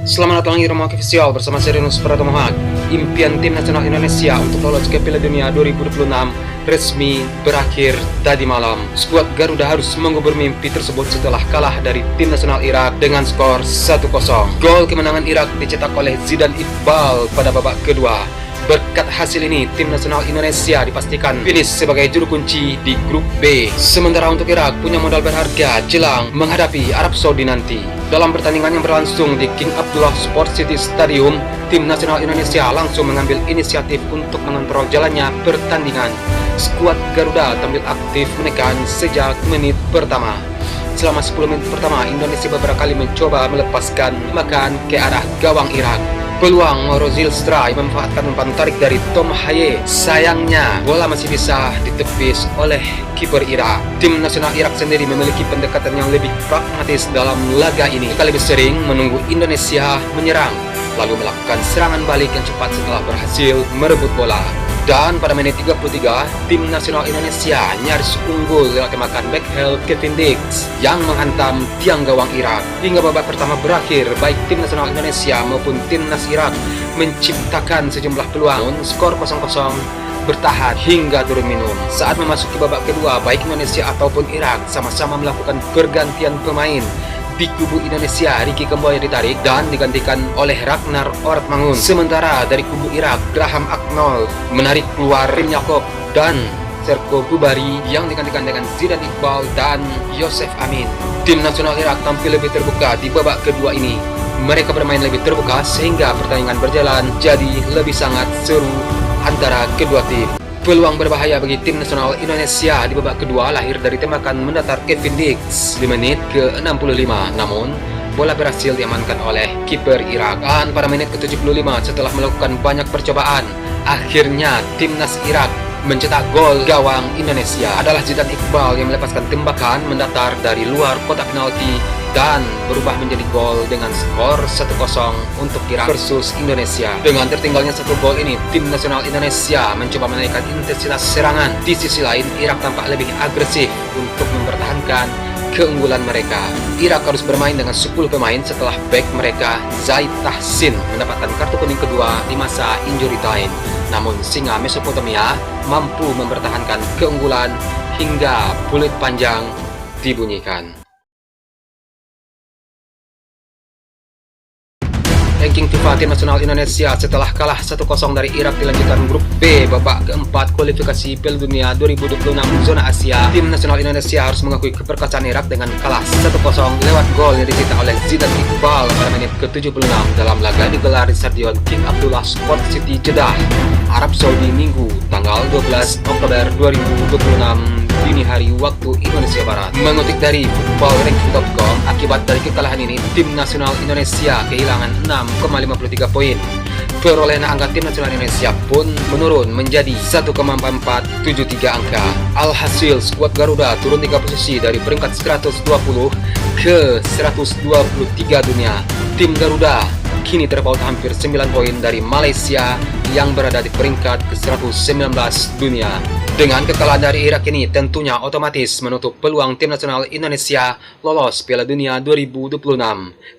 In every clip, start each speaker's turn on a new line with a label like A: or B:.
A: Selamat datang di Rumah Official bersama saya Renus Pratomohak. Impian tim nasional Indonesia untuk lolos ke Piala Dunia 2026 resmi berakhir tadi malam. Skuad Garuda harus mengubur mimpi tersebut setelah kalah dari tim nasional Irak dengan skor 1-0. Gol kemenangan Irak dicetak oleh Zidan Iqbal pada babak kedua. Berkat hasil ini, tim nasional Indonesia dipastikan finish sebagai juru kunci di grup B. Sementara untuk Irak punya modal berharga jelang menghadapi Arab Saudi nanti. Dalam pertandingan yang berlangsung di King Abdullah Sport City Stadium, tim nasional Indonesia langsung mengambil inisiatif untuk mengontrol jalannya pertandingan. Skuad Garuda tampil aktif menekan sejak menit pertama. Selama 10 menit pertama, Indonesia beberapa kali mencoba melepaskan makan ke arah gawang Irak. Peluang Rozil Stray memanfaatkan umpan tarik dari Tom Haye. Sayangnya, bola masih bisa ditepis oleh kiper Irak. Tim nasional Irak sendiri memiliki pendekatan yang lebih pragmatis dalam laga ini. Mereka lebih sering menunggu Indonesia menyerang, lalu melakukan serangan balik yang cepat setelah berhasil merebut bola. Dan pada menit 33, tim nasional Indonesia nyaris unggul lewat tembakan backheel Kevin Dix yang menghantam tiang gawang Irak. Hingga babak pertama berakhir, baik tim nasional Indonesia maupun timnas Irak menciptakan sejumlah peluang. Skor 0-0 bertahan hingga turun minum. Saat memasuki babak kedua, baik Indonesia ataupun Irak sama-sama melakukan pergantian pemain. Di kubu Indonesia, Ricky Kamboja ditarik dan digantikan oleh Ragnar Ortmangun. Sementara dari kubu Irak, Graham Aknol menarik keluar Rim Yacob dan Serko Kubari yang digantikan dengan Zidan Iqbal dan Yosef Amin. Tim nasional Irak tampil lebih terbuka di babak kedua ini. Mereka bermain lebih terbuka sehingga pertandingan berjalan jadi lebih sangat seru antara kedua tim. Peluang berbahaya bagi tim nasional Indonesia di babak kedua lahir dari tembakan mendatar Kevin Dix di menit ke-65. Namun, bola berhasil diamankan oleh kiper Irak. Dan pada menit ke-75 setelah melakukan banyak percobaan, akhirnya timnas Irak mencetak gol. Gawang Indonesia adalah Zidan Iqbal yang melepaskan tembakan mendatar dari luar kotak penalti dan berubah menjadi gol dengan skor 1-0 untuk Irak versus Indonesia. Dengan tertinggalnya satu gol ini, tim nasional Indonesia mencoba menaikkan intensitas serangan. Di sisi lain, Irak tampak lebih agresif untuk mempertahankan keunggulan mereka. Irak harus bermain dengan 10 pemain setelah back mereka Zaid Tahsin mendapatkan kartu kuning kedua di masa injury time. Namun singa Mesopotamia mampu mempertahankan keunggulan hingga peluit panjang dibunyikan. Ranking FIFA tim nasional Indonesia setelah kalah 1-0 dari Irak dilanjutkan grup B babak keempat kualifikasi Piala Dunia 2026 zona Asia. Tim nasional Indonesia harus mengakui keperkasaan Irak dengan kalah 1-0 lewat gol yang dicetak oleh Zidan Iqbal pada menit ke-76 dalam laga digelar di Stadion King Abdullah Sport City Jeddah, Arab Saudi Minggu tanggal 12 Oktober 2026 dini hari waktu Indonesia Barat. Mengutip dari footballranking.com, akibat dari kekalahan ini, tim nasional Indonesia kehilangan 6,53 poin. Perolehan angka tim nasional Indonesia pun menurun menjadi 1,4473 angka. Alhasil, skuad Garuda turun 3 posisi dari peringkat 120 ke 123 dunia. Tim Garuda kini terpaut hampir 9 poin dari Malaysia yang berada di peringkat ke-119 dunia. Dengan kekalahan dari Irak ini tentunya otomatis menutup peluang tim nasional Indonesia lolos Piala Dunia 2026.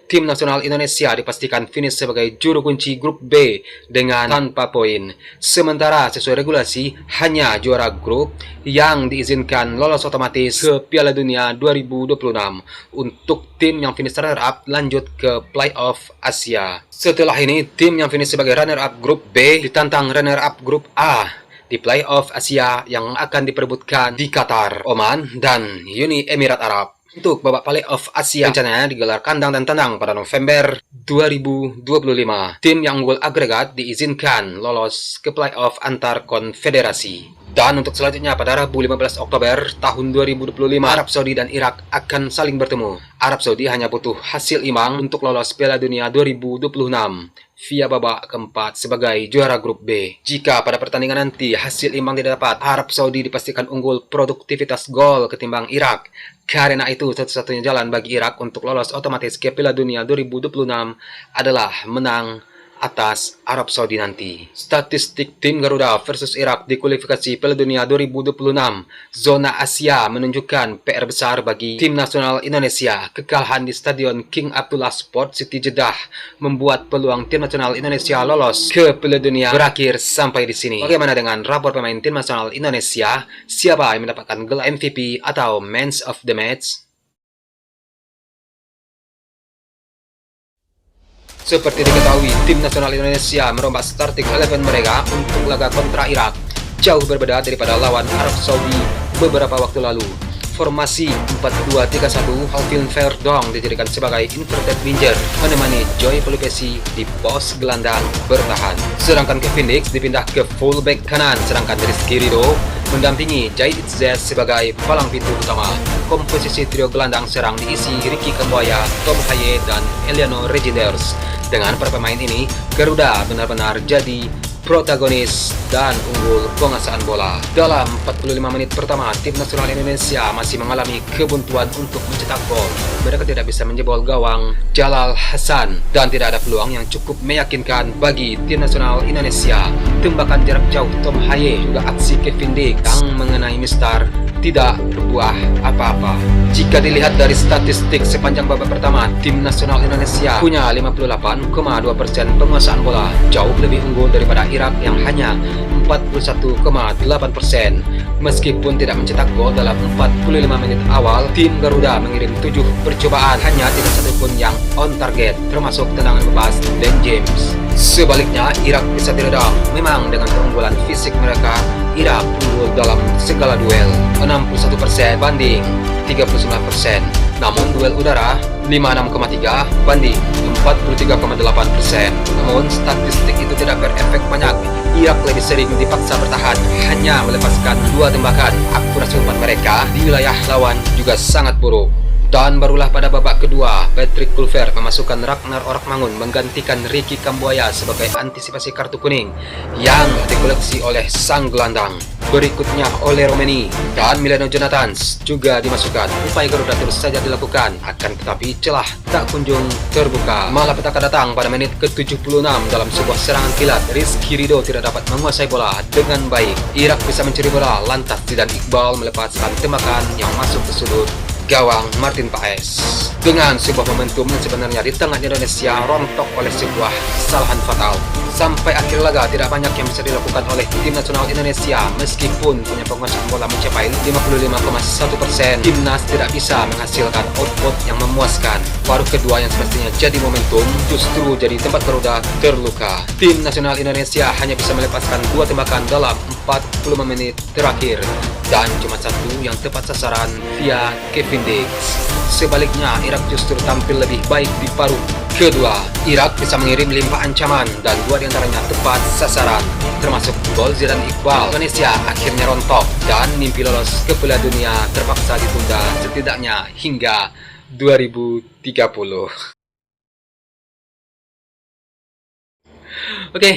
A: Tim nasional Indonesia dipastikan finish sebagai juru kunci grup B dengan tanpa poin. Sementara sesuai regulasi hanya juara grup yang diizinkan lolos otomatis ke Piala Dunia 2026. Untuk tim yang finish runner-up lanjut ke playoff Asia. Setelah ini tim yang finish sebagai runner-up grup B ditantang runner-up grup A di playoff Asia yang akan diperebutkan di Qatar, Oman, dan Uni Emirat Arab. Untuk babak playoff Asia rencananya digelar kandang dan tandang pada November 2025. Tim yang unggul agregat diizinkan lolos ke playoff antar konfederasi. Dan untuk selanjutnya pada Rabu 15 Oktober tahun 2025, Arab Saudi dan Irak akan saling bertemu. Arab Saudi hanya butuh hasil imbang untuk lolos Piala Dunia 2026 via babak keempat sebagai juara grup B. Jika pada pertandingan nanti hasil imbang tidak dapat, Arab Saudi dipastikan unggul produktivitas gol ketimbang Irak. Karena itu satu-satunya jalan bagi Irak untuk lolos otomatis ke Piala Dunia 2026 adalah menang atas Arab Saudi nanti. Statistik tim Garuda versus Irak di kualifikasi Piala Dunia 2026 zona Asia menunjukkan PR besar bagi tim nasional Indonesia. Kekalahan di Stadion King Abdullah Sport City Jeddah membuat peluang tim nasional Indonesia lolos ke Piala Dunia berakhir sampai di sini. Bagaimana dengan rapor pemain tim nasional Indonesia? Siapa yang mendapatkan gelar MVP atau Man of the Match? Seperti diketahui, tim nasional Indonesia merombak starting 11 mereka untuk laga kontra Irak. Jauh berbeda daripada lawan Arab Saudi beberapa waktu lalu. Formasi 4-2-3-1 Alvin Verdong dijadikan sebagai inverted winger menemani Joy Pelupesi di pos gelandang bertahan. Sedangkan Kevin Dix dipindah ke fullback kanan, sedangkan Rizky Ridho mendampingi Jahid Izzez sebagai palang pintu utama. Komposisi trio gelandang serang diisi Ricky Kambuaya, Tom Haye, dan Eliano Reginders. Dengan para pemain ini, Garuda benar-benar jadi protagonis dan unggul penguasaan bola. Dalam 45 menit pertama, tim nasional Indonesia masih mengalami kebuntuan untuk mencetak gol. Mereka tidak bisa menjebol gawang Jalal Hasan dan tidak ada peluang yang cukup meyakinkan bagi tim nasional Indonesia. Tembakan jarak jauh Tom Haye juga aksi Kevin Dix yang mengenai Mistar tidak berbuah apa-apa. Jika dilihat dari statistik sepanjang babak pertama, tim nasional Indonesia punya 58,2% penguasaan bola, jauh lebih unggul daripada Irak yang hanya 41,8%. Meskipun tidak mencetak gol dalam 45 menit awal, tim Garuda mengirim 7 percobaan, hanya tidak satu pun yang on target, termasuk tendangan bebas Dan James. Sebaliknya, Irak bisa diredam. Memang dengan keunggulan fisik mereka, Irak unggul dalam segala duel, 61% banding 39%. Namun duel udara 56,3 banding 43,8%. Namun statistik itu tidak berefek banyak. Irak lebih sering dipaksa bertahan, hanya melepaskan 2 tembakan. Akurasi umpan mereka di wilayah lawan juga sangat buruk. Dan barulah pada babak kedua, Patrick Kluivert memasukkan Ragnar Orkmangun menggantikan Ricky Kambuaya sebagai antisipasi kartu kuning yang dikoleksi oleh sang gelandang. Berikutnya oleh Romeni dan Milano Jonathans juga dimasukkan. Upaya Garuda terus saja dilakukan, akan tetapi celah tak kunjung terbuka. Malah petaka datang pada menit ke-76 dalam sebuah serangan kilat. Rizky Ridho tidak dapat menguasai bola dengan baik. Irak bisa mencuri bola, lantas Zidan Iqbal melepaskan tembakan yang masuk ke sudut gawang Martin Paes. Dengan sebuah momentum yang sebenarnya di tengah Indonesia rontok oleh sebuah kesalahan fatal. Sampai akhir laga tidak banyak yang bisa dilakukan oleh tim nasional Indonesia. Meskipun punya penguasaan bola mencapai 55,1%, timnas tidak bisa menghasilkan output yang memuaskan. Paruh kedua yang semestinya jadi momentum justru jadi tempat Garuda terluka. Tim nasional Indonesia hanya bisa melepaskan 2 tembakan dalam 45 menit terakhir, dan cuma satu yang tepat sasaran via Kevin Dix. Sebaliknya, Irak justru tampil lebih baik di paruh kedua. Irak bisa mengirim 5 ancaman dan 2 diantaranya tepat sasaran, termasuk gol Zidan Iqbal. Indonesia akhirnya rontok dan mimpi lolos ke Piala Dunia terpaksa ditunda setidaknya hingga 2030. Oke,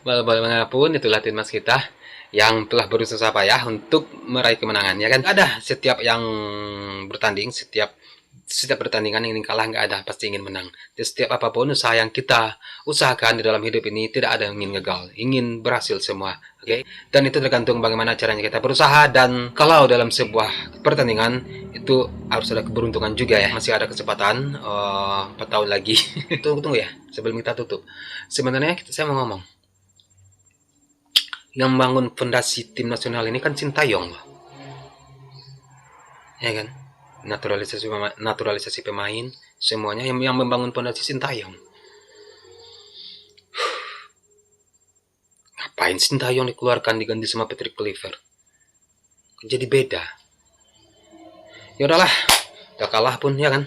A: bagaimanapun itulah timnas kita yang telah berusaha payah untuk meraih kemenangan, ya kan? Ada setiap yang bertanding, setiap pertandingan ingin kalah, nggak ada, pasti ingin menang. Di setiap apapun usaha yang kita usahakan di dalam hidup ini, tidak ada yang ingin gagal, ingin berhasil semua, oke? Dan itu tergantung bagaimana caranya kita berusaha, dan kalau dalam sebuah pertandingan itu harus ada keberuntungan juga ya. Masih ada kesempatan 4 tahun lagi. Tunggu ya, sebelum kita tutup. Sebenarnya saya mau ngomong, yang bangun fondasi tim nasional ini kan Sintayong, ya kan? Naturalisasi pemain, semuanya yang membangun fondasi Sintayong. Ngapain Sintayong dikeluarkan diganti sama Patrick Kluivert? Jadi beda. Ya udahlah, udah kalah pun, ya kan?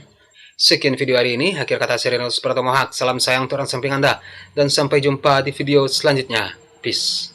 A: Sekian video hari ini. Akhir kata Serenus Pratomo Haq. Salam sayang untuk orang samping Anda, dan sampai jumpa di video selanjutnya. Peace.